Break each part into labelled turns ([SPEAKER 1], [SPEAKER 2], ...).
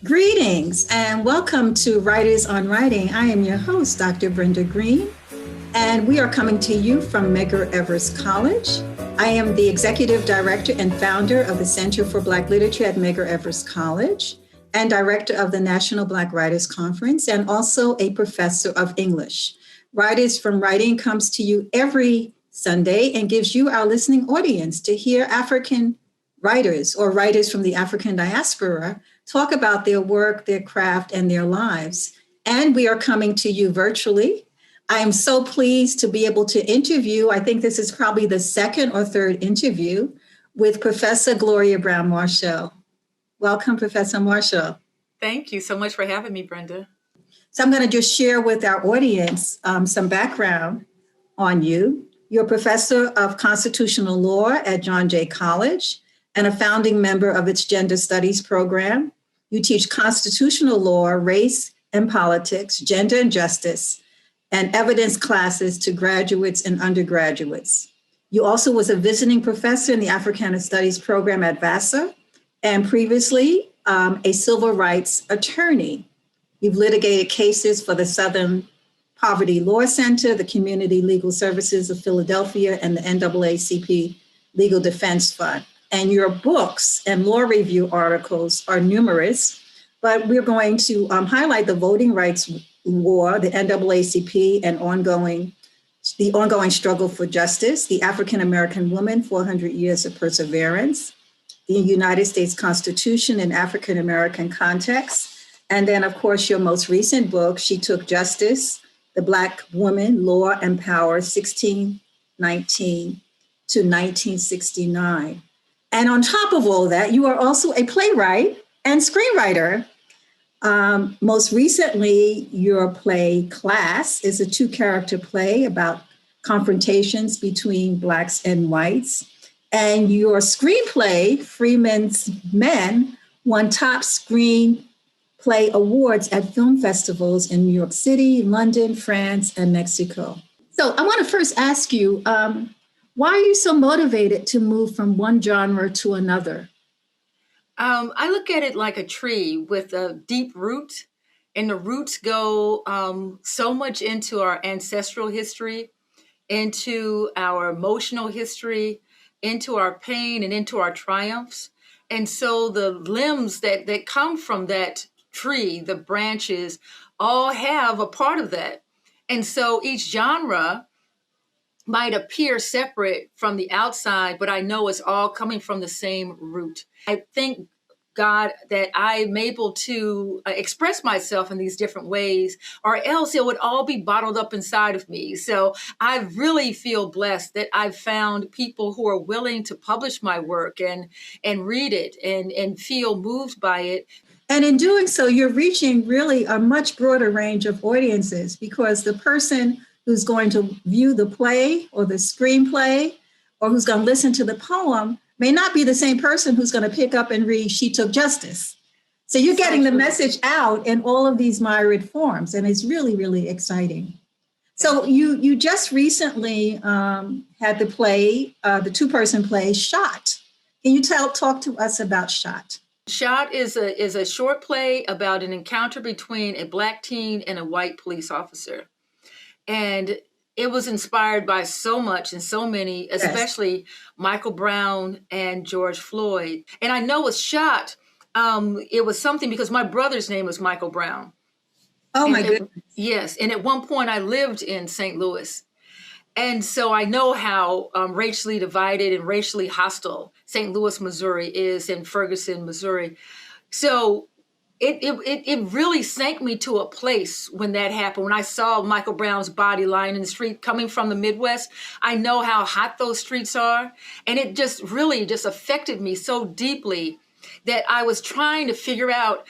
[SPEAKER 1] Greetings and welcome to Writers on Writing. I am your host, Dr. Brenda Greene, and we are coming to you from Medgar Evers College. I am the Executive Director and founder of the Center for Black Literature at Medgar Evers College and Director of the National Black Writers Conference and also a professor of English. Writers from Writing comes to you every Sunday and gives you, our listening audience, to hear African writers or writers from the African diaspora talk about their work, their craft, and their lives. And we are coming to you virtually. I am so pleased to be able to interview, I think this is probably the second or third interview, with Professor GLORIA Browne-MARSHALL. Welcome, Professor Marshall.
[SPEAKER 2] Thank you so much for having me, Brenda.
[SPEAKER 1] So I'm going to just share with our audience some background on you. You're a professor of constitutional law at John Jay College and a founding member of its gender studies program. You teach constitutional law, race and politics, gender and justice, and evidence classes to graduates and undergraduates. You also was a visiting professor in the Africana Studies program at Vassar, and previously a civil rights attorney. You've litigated cases for the Southern Poverty Law Center, the Community Legal Services of Philadelphia, and the NAACP Legal Defense Fund. And your books and law review articles are numerous, but we're going to highlight the voting rights war, the NAACP, and the ongoing struggle for justice, the African American woman, 400 years of perseverance, the United States Constitution in African American context, and then, of course, your most recent book, She Took Justice, The Black Woman, Law and Power, 1619 to 1969. And on top of all that, you are also a playwright and screenwriter. Most recently, your play Class is a two-character play about confrontations between Blacks and whites. And your screenplay, Freeman's Men, won top screenplay awards at film festivals in New York City, London, France, and Mexico. So I want to first ask you, why are you so motivated to move from one genre to another?
[SPEAKER 2] I look at it like a tree with a deep root, and the roots go so much into our ancestral history, into our emotional history, into our pain, and into our triumphs. And so the limbs that come from that tree, the branches, all have a part of that. And so each genre might appear separate from the outside, but I know it's all coming from the same root. I thank God that I'm able to express myself in these different ways, or else it would all be bottled up inside of me. So I really feel blessed that I've found people who are willing to publish my work and read it and feel moved by it.
[SPEAKER 1] And in doing so, you're reaching really a much broader range of audiences, because the person who's going to view the play or the screenplay or who's going to listen to the poem may not be the same person who's going to pick up and read She Took Justice. So you're getting the message out in all of these myriad forms, and it's really, really exciting. So you just recently had the play, the two-person play, Shot. Can you talk to us about Shot?
[SPEAKER 2] Shot is a short play about an encounter between a Black teen and a white police officer. And it was inspired by so much and so many, especially Michael Brown and George Floyd. And I know with Shot, it was something because my brother's name was Michael Brown.
[SPEAKER 1] Oh, my goodness.
[SPEAKER 2] Yes. And at one point I lived in St. Louis. And so I know how racially divided and racially hostile St. Louis, Missouri is, and Ferguson, Missouri. So it really sank me to a place when that happened. When I saw Michael Brown's body lying in the street coming from the Midwest, I know how hot those streets are. And it just really just affected me so deeply that I was trying to figure out,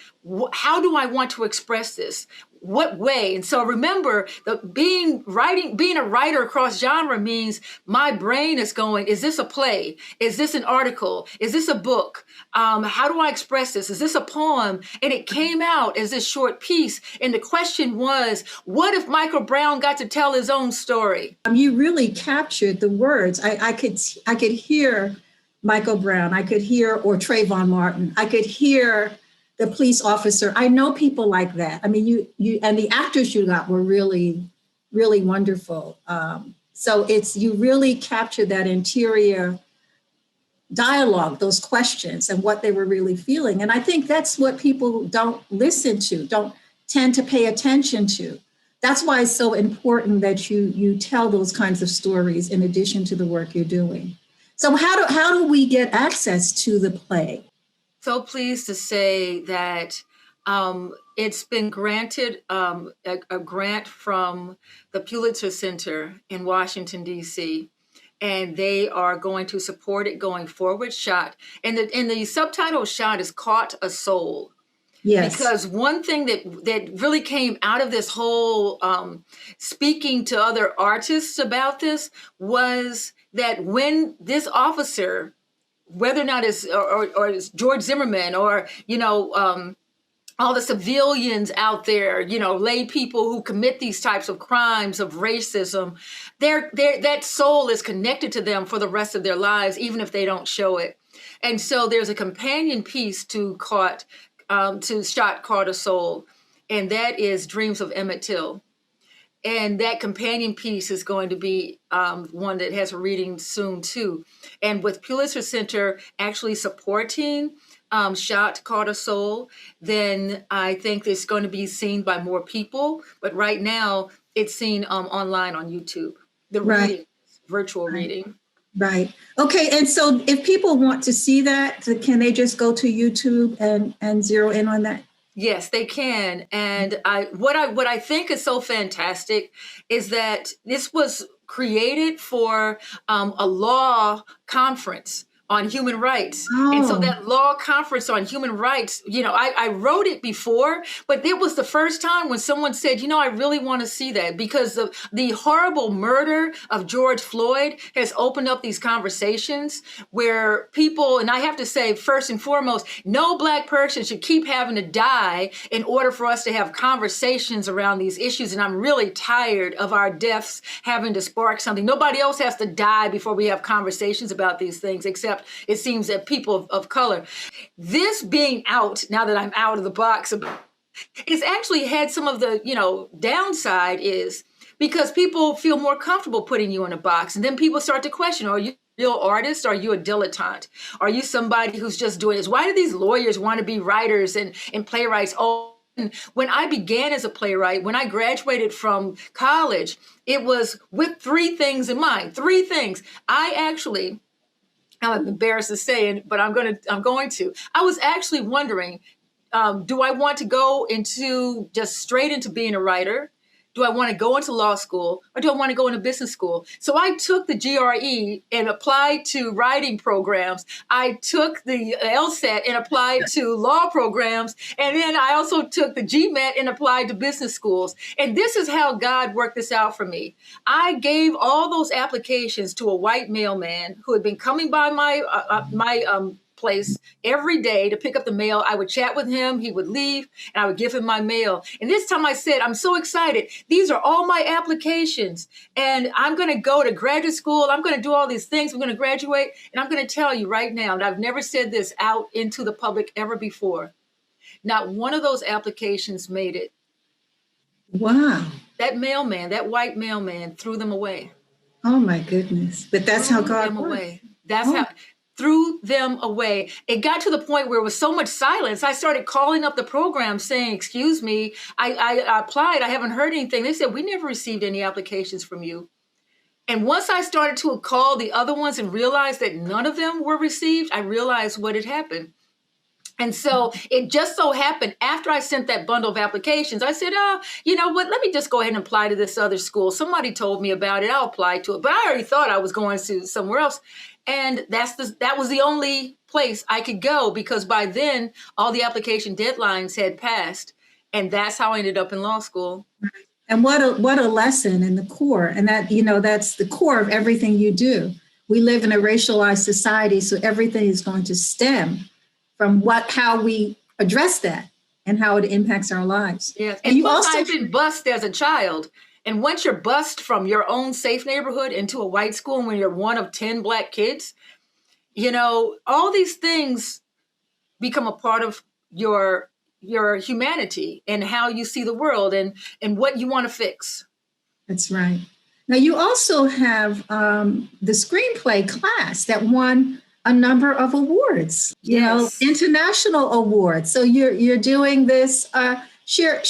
[SPEAKER 2] how do I want to express this? What way? And so remember, being a writer across genre means my brain is going, is this a play? Is this an article? Is this a book? How do I express this? Is this a poem? And it came out as this short piece. And the question was, what if Michael Brown got to tell his own story?
[SPEAKER 1] You really captured the words. I could hear Michael Brown. I could hear, or Trayvon Martin. I could hear the police officer. I know people like that. I mean, you and the actors you got were really, really wonderful. So you really captured that interior dialogue, those questions and what they were really feeling. And I think that's what people don't listen to, don't tend to pay attention to. That's why it's so important that you tell those kinds of stories in addition to the work you're doing. So how do we get access to the play?
[SPEAKER 2] So pleased to say that it's been granted a grant from the Pulitzer Center in Washington, D.C., and they are going to support it going forward. Shot, and the subtitle shot is Caught a Soul.
[SPEAKER 1] Yes.
[SPEAKER 2] Because one thing that really came out of this whole speaking to other artists about this was that when this officer, whether or not it's George Zimmerman or, all the civilians out there, lay people who commit these types of crimes of racism, that soul is connected to them for the rest of their lives, even if they don't show it. And so there's a companion piece to Shot, Caught a Soul, and that is Dreams of Emmett Till. And that companion piece is going to be one that has a reading soon too. And with Pulitzer Center actually supporting Shot, Caught a Soul, then I think it's going to be seen by more people. But right now, it's seen online on YouTube. The reading, virtual reading.
[SPEAKER 1] Right. Okay. And so if people want to see that, can they just go to YouTube and zero in on that?
[SPEAKER 2] Yes, they can. And what I think is so fantastic is that this was created for a law conference on human rights. Oh. And so that law conference on human rights, I wrote it before, but it was the first time when someone said, I really want to see that, because the horrible murder of George Floyd has opened up these conversations where people, and I have to say, first and foremost, no Black person should keep having to die in order for us to have conversations around these issues. And I'm really tired of our deaths having to spark something. Nobody else has to die before we have conversations about these things, except it seems that people of color. This being out, now that I'm out of the box, it's actually had some of the, downside is because people feel more comfortable putting you in a box. And then people start to question, are you a real artist? Are you a dilettante? Are you somebody who's just doing this? Why do these lawyers want to be writers and playwrights? When I began as a playwright, when I graduated from college, it was with three things in mind. Three things. I'm embarrassed to say it, but I'm going to. I was actually wondering, do I want to go just straight into being a writer? Do I want to go into law school, or do I want to go into business school? So I took the GRE and applied to writing programs. I took the LSAT and applied to law programs. And then I also took the GMAT and applied to business schools. And this is how God worked this out for me. I gave all those applications to a white mailman who had been coming by my place every day to pick up the mail. I would chat with him, he would leave, and I would give him my mail. And this time I said, I'm so excited. These are all my applications. And I'm going to go to graduate school. I'm going to do all these things. I'm going to graduate. And I'm going to tell you right now, and I've never said this out into the public ever before, not one of those applications made it.
[SPEAKER 1] Wow.
[SPEAKER 2] That mailman, that white mailman, threw them away.
[SPEAKER 1] Oh my goodness. But that's how God works.
[SPEAKER 2] That's how... threw them away. It got to the point where it was so much silence. I started calling up the program saying, excuse me, I applied. I haven't heard anything. They said, we never received any applications from you. And once I started to call the other ones and realized that none of them were received, I realized what had happened. And so it just so happened after I sent that bundle of applications, I said, you know what, let me just go ahead and apply to this other school. Somebody told me about it. I'll apply to it. But I already thought I was going to somewhere else. And that was the only place I could go, because by then all the application deadlines had passed. And that's how I ended up in law school.
[SPEAKER 1] And what a lesson in the core. And that, that's the core of everything you do. We live in a racialized society, so everything is going to stem from how we address that and how it impacts our lives.
[SPEAKER 2] Yes. And plus, I've been bused as a child. And once you're bused from your own safe neighborhood into a white school, and when you're one of 10 Black kids, all these things become a part of your humanity and how you see the world and what you want to fix.
[SPEAKER 1] That's right. Now, you also have the screenplay class that won a number of awards,
[SPEAKER 2] Yes.
[SPEAKER 1] international awards. So you're doing this. Share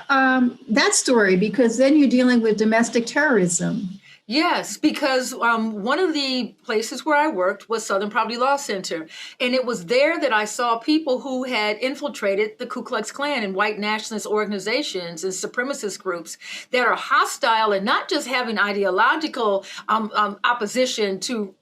[SPEAKER 1] that story, because then you're dealing with domestic terrorism.
[SPEAKER 2] Yes, because one of the places where I worked was Southern Poverty Law Center. And it was there that I saw people who had infiltrated the Ku Klux Klan and white nationalist organizations and supremacist groups that are hostile and not just having ideological opposition to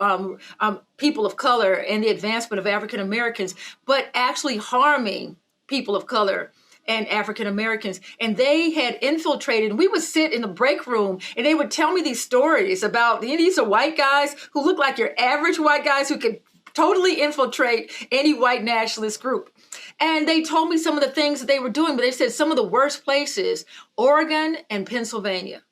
[SPEAKER 2] people of color and the advancement of African Americans, but actually harming people of color and African Americans. And they had infiltrated. We would sit in the break room and they would tell me these stories about, these are white guys who look like your average white guys who could totally infiltrate any white nationalist group. And they told me some of the things that they were doing, but they said some of the worst places, Oregon and Pennsylvania.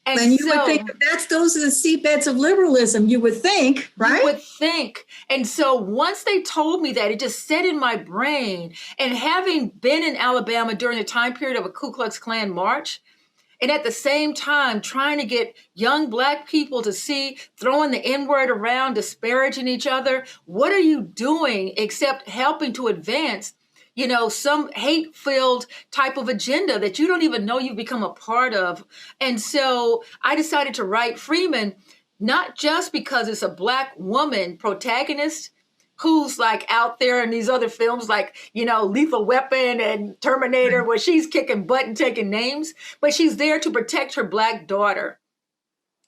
[SPEAKER 1] And you would think those are the seabeds of liberalism, you would think, right?
[SPEAKER 2] You would think. And so once they told me that, it just set in my brain. And having been in Alabama during the time period of a Ku Klux Klan march, and at the same time trying to get young Black people to see throwing the N-word around, disparaging each other, what are you doing except helping to advance some hate-filled type of agenda that you don't even know you've become a part of. And so I decided to write Freeman, not just because it's a Black woman protagonist who's like out there in these other films like, Lethal Weapon and Terminator, where she's kicking butt and taking names, but she's there to protect her Black daughter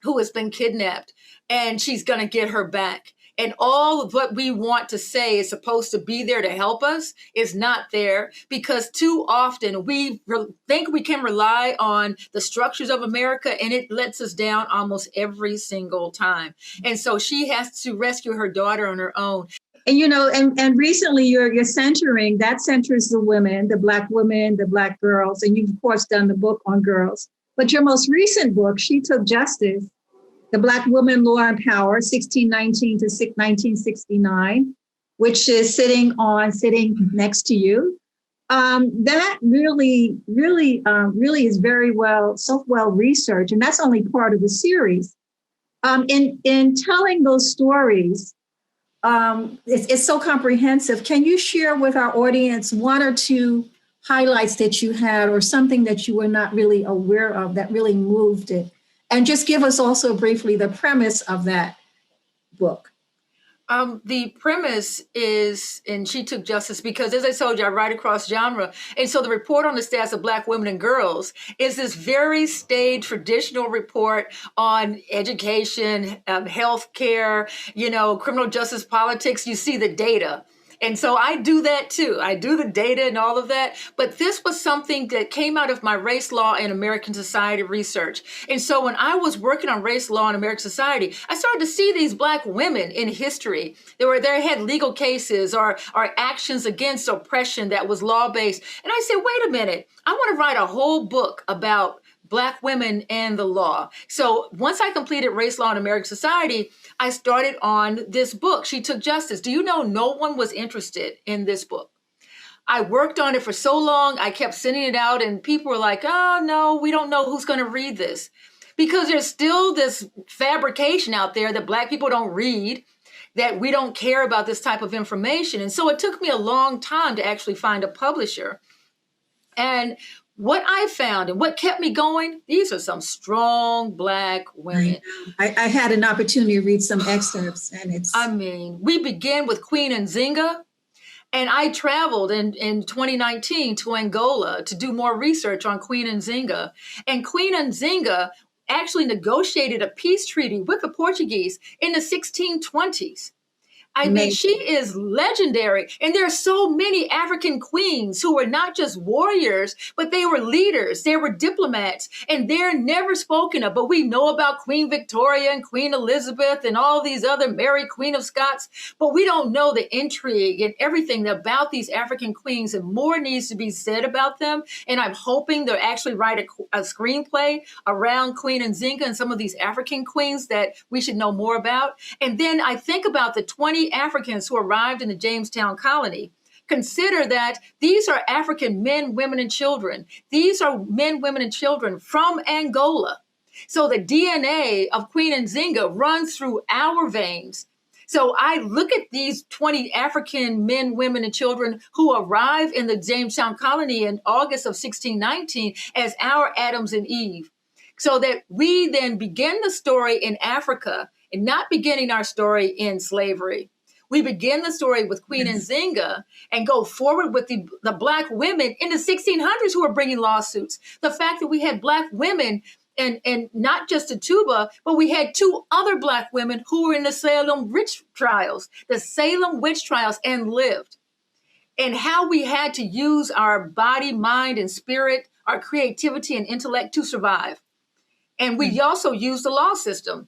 [SPEAKER 2] who has been kidnapped, and she's going to get her back. And all of what we want to say is supposed to be there to help us is not there, because too often we think we can rely on the structures of America, and it lets us down almost every single time. And so she has to rescue her daughter on her own.
[SPEAKER 1] And recently you're centering, that centers the women, the Black women, the Black girls, and you've of course done the book on girls. But your most recent book, She Took Justice, The Black Woman, Law and Power, 1619 to 1969, which is sitting next to you. That really is very well researched, and that's only part of the series. In telling those stories, it's so comprehensive. Can you share with our audience one or two highlights that you had, or something that you were not really aware of that really moved it? And just give us also briefly the premise of that book.
[SPEAKER 2] The premise is in She Took Justice because, as I told you, I write across genre. And so the report on the status of Black women and girls is this very staid, traditional report on education, healthcare, criminal justice politics. You see the data. And so I do that too. I do the data and all of that. But this was something that came out of my race law and American society research. And so when I was working on race law and American society, I started to see these Black women in history. They had legal cases or actions against oppression that was law-based. And I said, wait a minute, I want to write a whole book about Black women and the law. So once I completed race law and American society, I started on this book, She Took Justice. Do you know no one was interested in this book? I worked on it for so long. I kept sending it out and people were like, oh, no, we don't know who's going to read this. Because there's still this fabrication out there that Black people don't read, that we don't care about this type of information. And so it took me a long time to actually find a publisher. And what I found and what kept me going, these are some strong Black women.
[SPEAKER 1] I had an opportunity to read some excerpts, and
[SPEAKER 2] we begin with Queen Nzinga. And I traveled in 2019 to Angola to do more research on Queen Nzinga. And Queen Nzinga actually negotiated a peace treaty with the Portuguese in the 1620s. She is legendary. And there are so many African queens who were not just warriors, but they were leaders. They were diplomats, and they're never spoken of. But we know about Queen Victoria and Queen Elizabeth and all these other Mary, Queen of Scots, but we don't know the intrigue and everything about these African queens, and more needs to be said about them. And I'm hoping they'll actually write a screenplay around Queen Nzinga and some of these African queens that we should know more about. And then I think about the 20 Africans who arrived in the Jamestown colony, consider that these are African men, women, and children. These are men, women, and children from Angola. So the DNA of Queen Nzinga runs through our veins. So I look at these 20 African men, women, and children who arrive in the Jamestown colony in August of 1619 as our Adams and Eve. So that we then begin the story in Africa and not beginning our story in slavery. We begin the story with Queen Nzinga and go forward with the Black women in the 1600s who are bringing lawsuits. The fact that we had Black women and not just Tituba, but we had two other Black women who were in the Salem witch trials, and lived. And how we had to use our body, mind, and spirit, our creativity and intellect to survive. And we also used the law system.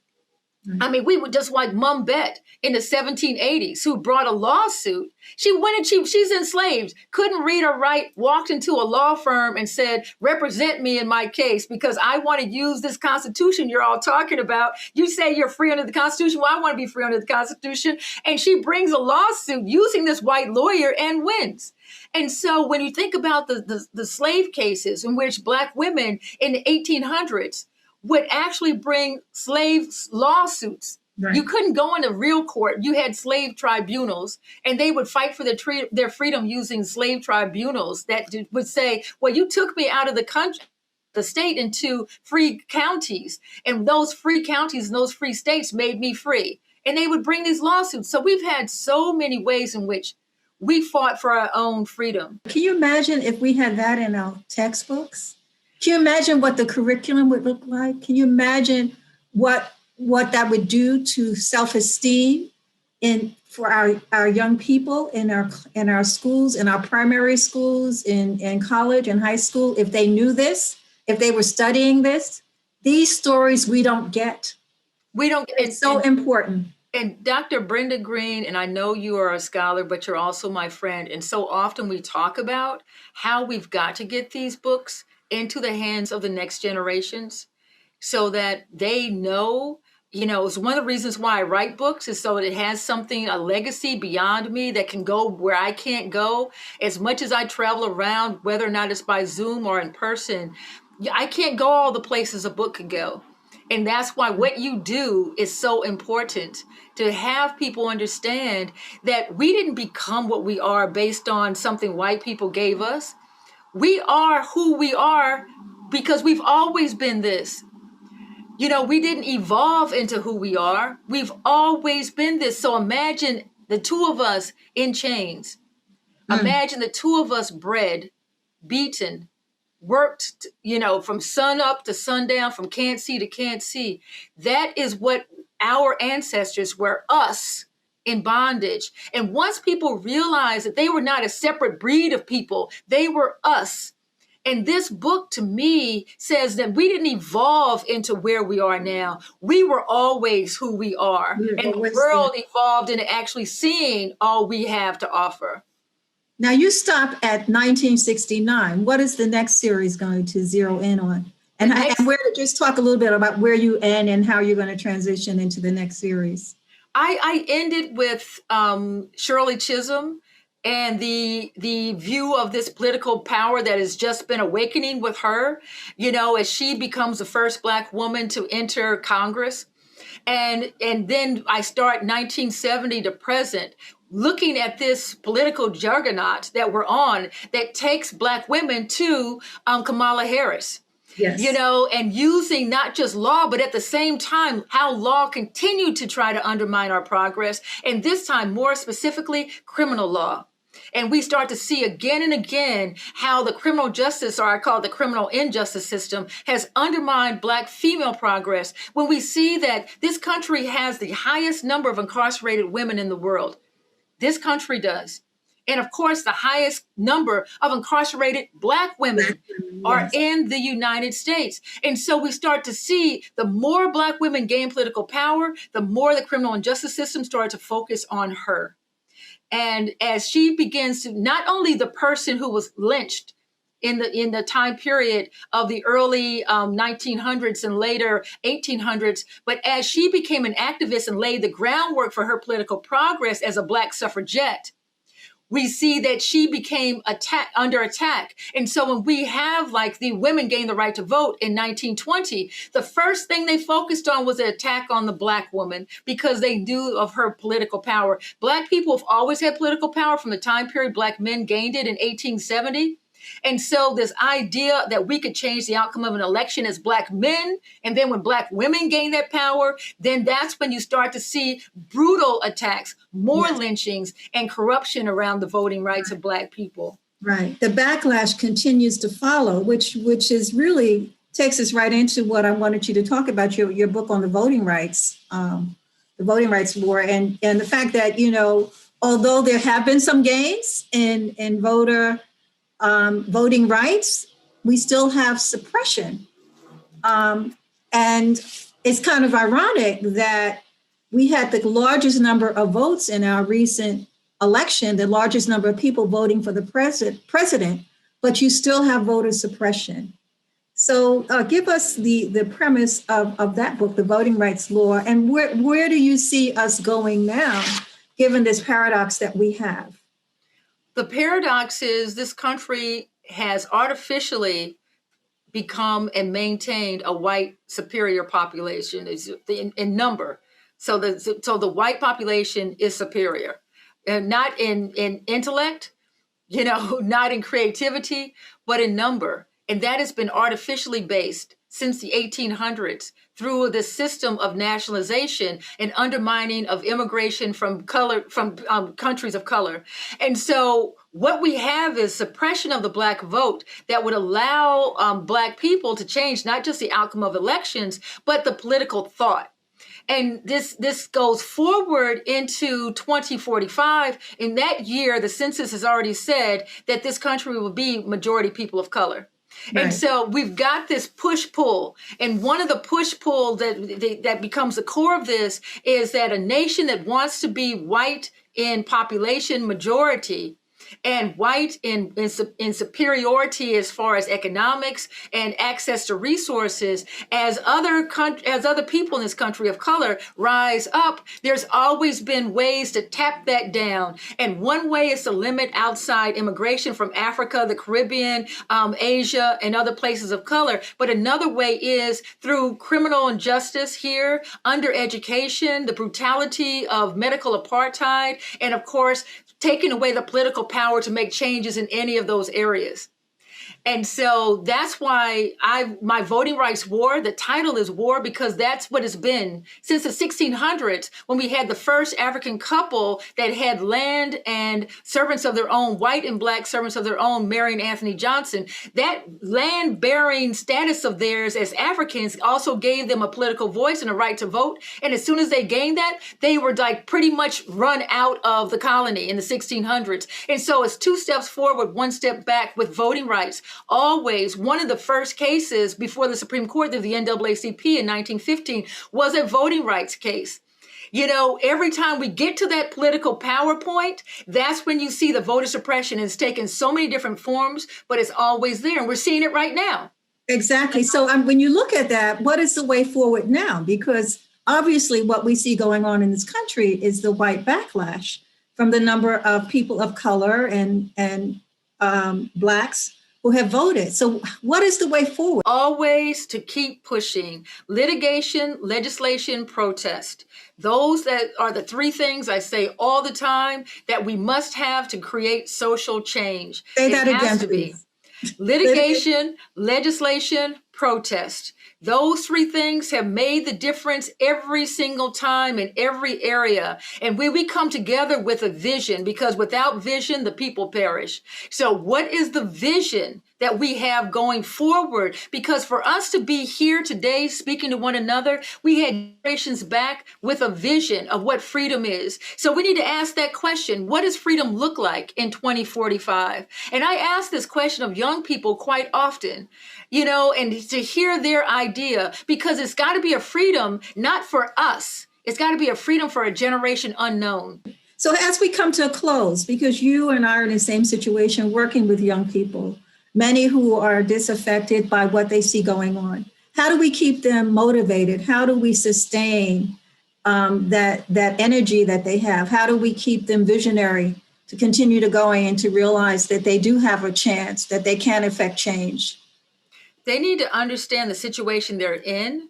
[SPEAKER 2] I mean, we were just like Mum Bet in the 1780s, who brought a lawsuit. She went and she's enslaved, couldn't read or write, walked into a law firm and said, represent me in my case because I want to use this Constitution you're all talking about. You say you're free under the Constitution. Well, I want to be free under the Constitution. And she brings a lawsuit using this white lawyer and wins. And so when you think about the slave cases in which Black women in the 1800s would actually bring slave lawsuits. Right. You couldn't go into real court. You had slave tribunals, and they would fight for their freedom using slave tribunals that would say, well, you took me out of the country, the state, into free counties, and those free counties and those free states made me free. And they would bring these lawsuits. So we've had so many ways in which we fought for our own freedom.
[SPEAKER 1] Can you imagine if we had that in our textbooks? Can you imagine what the curriculum would look like? Can you imagine what that would do to self-esteem for our young people in our schools, in our primary schools, in college and high school, if they knew this, if they were studying this? These stories we don't get.
[SPEAKER 2] We don't.
[SPEAKER 1] It's so important.
[SPEAKER 2] And Dr. Brenda Greene, and I know you are a scholar, but you're also my friend. And so often we talk about how we've got to get these books into the hands of the next generations so that they know, it's one of the reasons why I write books is so that it has something, a legacy beyond me that can go where I can't go. As much as I travel around, whether or not it's by Zoom or in person, I can't go all the places a book could go. And that's why what you do is so important, to have people understand that we didn't become what we are based on something white people gave us. We are who we are because we've always been this. We didn't evolve into who we are. We've always been this. So imagine the two of us in chains. Imagine the two of us bred, beaten, worked, from sun up to sundown, from can't see to can't see. That is what our ancestors were, us in bondage. And once people realized that they were not a separate breed of people, they were us. And this book to me says that we didn't evolve into where we are now. We were always who we are. And the world evolved into actually seeing all we have to offer.
[SPEAKER 1] Now you stop at 1969. What is the next series going to zero in on? And where, just talk a little bit about where you end and how you're going to transition into the next series.
[SPEAKER 2] I ended with Shirley Chisholm and the view of this political power that has just been awakening with her, as she becomes the first Black woman to enter Congress. And then I start 1970 to present, looking at this political juggernaut that we're on that takes Black women to Kamala Harris. Yes. And using not just law, but at the same time, how law continued to try to undermine our progress. And this time, more specifically, criminal law. And we start to see again and again how the criminal justice, or I call it the criminal injustice system, has undermined Black female progress when we see that this country has the highest number of incarcerated women in the world. This country does. And of course, the highest number of incarcerated Black women are in the United States. And so we start to see the more Black women gain political power, the more the criminal injustice system started to focus on her. And as she begins to, not only the person who was lynched in the time period of the early 1900s and later 1800s, but as she became an activist and laid the groundwork for her political progress as a Black suffragette, we see that she became under attack. And so when we have like the women gained the right to vote in 1920, the first thing they focused on was an attack on the Black woman because they knew of her political power. Black people have always had political power from the time period Black men gained it in 1870. And so this idea that we could change the outcome of an election as Black men, and then when Black women gain that power, then that's when you start to see brutal attacks, more lynchings, and corruption around the voting rights of Black people.
[SPEAKER 1] Right. The backlash continues to follow, which is really takes us right into what I wanted you to talk about, your book on the voting rights war, and the fact that, although there have been some gains in voting rights, we still have suppression. And it's kind of ironic that we had the largest number of votes in our recent election, the largest number of people voting for the president, but you still have voter suppression. So give us the premise of that book, The Voting Rights Law, and where do you see us going now, given this paradox that we have?
[SPEAKER 2] The paradox is this country has artificially become and maintained a white superior population in number. So the white population is superior, and not in intellect, not in creativity, but in number. And that has been artificially based since the 1800s through the system of nationalization and undermining of immigration from countries of color. And so what we have is suppression of the Black vote that would allow Black people to change not just the outcome of elections, but the political thought. And this goes forward into 2045. In that year, the census has already said that this country will be majority people of color. Right. And so we've got this push-pull. And one of the push-pull that becomes the core of this is that a nation that wants to be white in population majority and white in superiority as far as economics and access to resources, as other people in this country of color rise up, there's always been ways to tap that down. And one way is to limit outside immigration from Africa, the Caribbean, Asia, and other places of color. But another way is through criminal injustice here, under education, the brutality of medical apartheid, and of course, taking away the political power to make changes in any of those areas. And so that's why my voting rights war, the title is war, because that's what it's been since the 1600s, when we had the first African couple that had land and servants of their own, white and Black servants of their own, Mary and Anthony Johnson. That land-bearing status of theirs as Africans also gave them a political voice and a right to vote. And as soon as they gained that, they were like pretty much run out of the colony in the 1600s. And so it's 2 steps forward, 1 step back with voting rights. Always, one of the first cases before the Supreme Court of the NAACP in 1915 was a voting rights case. Every time we get to that political power point, that's when you see the voter suppression. It's taken so many different forms, but it's always there. And we're seeing it right now.
[SPEAKER 1] Exactly. So when you look at that, what is the way forward now? Because obviously what we see going on in this country is the white backlash from the number of people of color and Blacks who have voted. So what is the way forward?
[SPEAKER 2] Always to keep pushing litigation, legislation, protest. Those that are the 3 things I say all the time that we must have to create social change.
[SPEAKER 1] Say that again, please.
[SPEAKER 2] Litigation, legislation, protest. Those 3 things have made the difference every single time in every area. And we come together with a vision, because without vision, the people perish. So what is the vision that we have going forward? Because for us to be here today speaking to one another, we had generations back with a vision of what freedom is. So we need to ask that question. What does freedom look like in 2045? And I ask this question of young people quite often, and to hear their idea, because it's got to be a freedom, not for us. It's got to be a freedom for a generation unknown.
[SPEAKER 1] So as we come to a close, because you and I are in the same situation, working with young people, many who are disaffected by what they see going on, how do we keep them motivated? How do we sustain that energy that they have? How do we keep them visionary to continue to going and to realize that they do have a chance, that they can affect change?
[SPEAKER 2] They need to understand the situation they're in,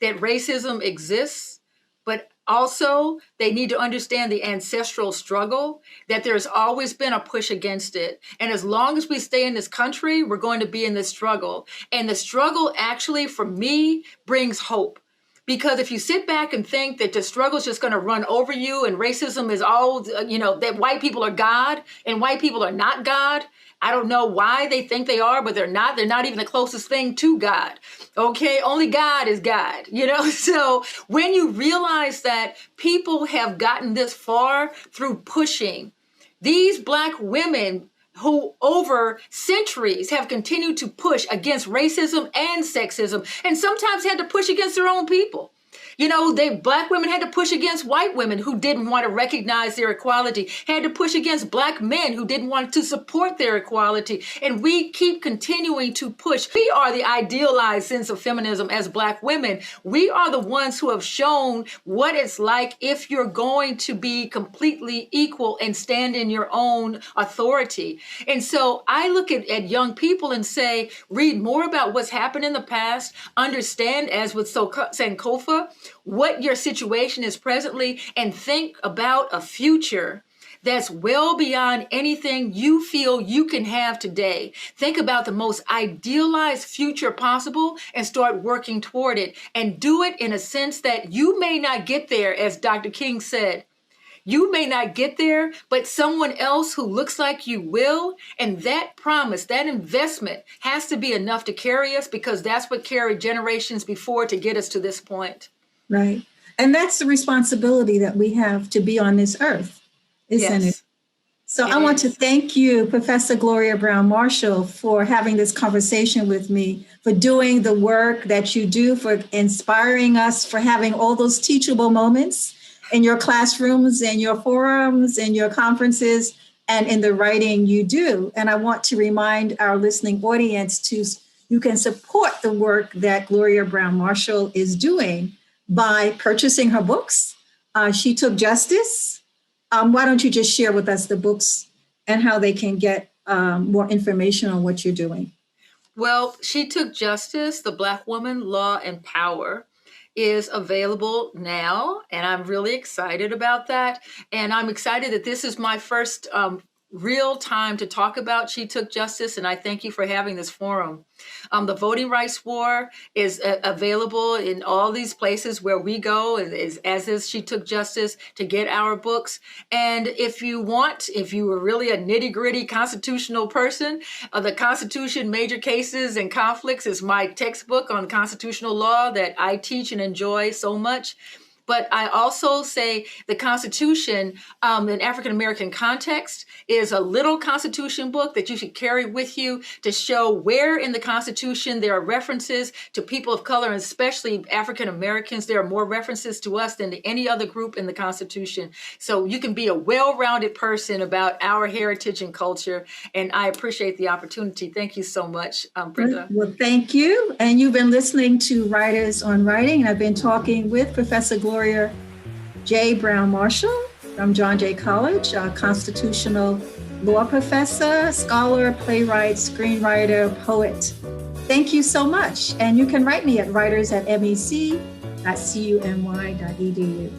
[SPEAKER 2] that racism exists, but also they need to understand the ancestral struggle, that there's always been a push against it. And as long as we stay in this country, we're going to be in this struggle. And the struggle actually, for me, brings hope. Because if you sit back and think that the struggle is just going to run over you and racism is all, that white people are God and white people are not God, I don't know why they think they are, but they're not. They're not even the closest thing to God. Okay, only God is God, So when you realize that people have gotten this far through pushing, these Black women who over centuries have continued to push against racism and sexism, and sometimes had to push against their own people. Black women had to push against white women who didn't want to recognize their equality, had to push against Black men who didn't want to support their equality. And we keep continuing to push. We are the idealized sense of feminism as Black women. We are the ones who have shown what it's like if you're going to be completely equal and stand in your own authority. And so I look at young people and say, read more about what's happened in the past, understand, as with Sankofa, what your situation is presently, and think about a future that's well beyond anything you feel you can have today. Think about the most idealized future possible and start working toward it, and do it in a sense that you may not get there, as Dr. King said. You may not get there, but someone else who looks like you will. And that promise, that investment has to be enough to carry us, because that's what carried generations before to get us to this point.
[SPEAKER 1] Right. And that's the responsibility that we have to be on this earth, isn't it? So I want to thank you, Professor Gloria Browne-Marshall, for having this conversation with me, for doing the work that you do, for inspiring us, for having all those teachable moments in your classrooms and your forums and your conferences and in the writing you do. And I want to remind our listening audience you can support the work that Gloria Browne-Marshall is doing by purchasing her books. She Took Justice. Why don't you just share with us the books and how they can get more information on what you're doing?
[SPEAKER 2] Well, She Took Justice, The Black Woman, Law, and Power is available now, and I'm really excited about that. And I'm excited that this is my first real time to talk about She Took Justice, and I thank you for having this forum. The Voting Rights War is available in all these places where we go, as is She Took Justice, to get our books. And if you were really a nitty-gritty constitutional person, the Constitution, Major Cases and Conflicts is my textbook on constitutional law that I teach and enjoy so much. But I also say the Constitution in African-American context is a little Constitution book that you should carry with you to show where in the Constitution there are references to people of color, and especially African-Americans. There are more references to us than to any other group in the Constitution. So you can be a well-rounded person about our heritage and culture. And I appreciate the opportunity. Thank you so much, Brenda.
[SPEAKER 1] Well, thank you. And you've been listening to Writers on Writing, and I've been talking with Professor Gloria J. Browne-Marshall from John Jay College, a constitutional law professor, scholar, playwright, screenwriter, poet. Thank you so much. And you can write me at writers@mec.cuny.edu.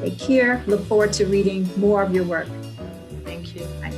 [SPEAKER 1] Take care. Look forward to reading more of your work.
[SPEAKER 2] Thank you.
[SPEAKER 1] Bye.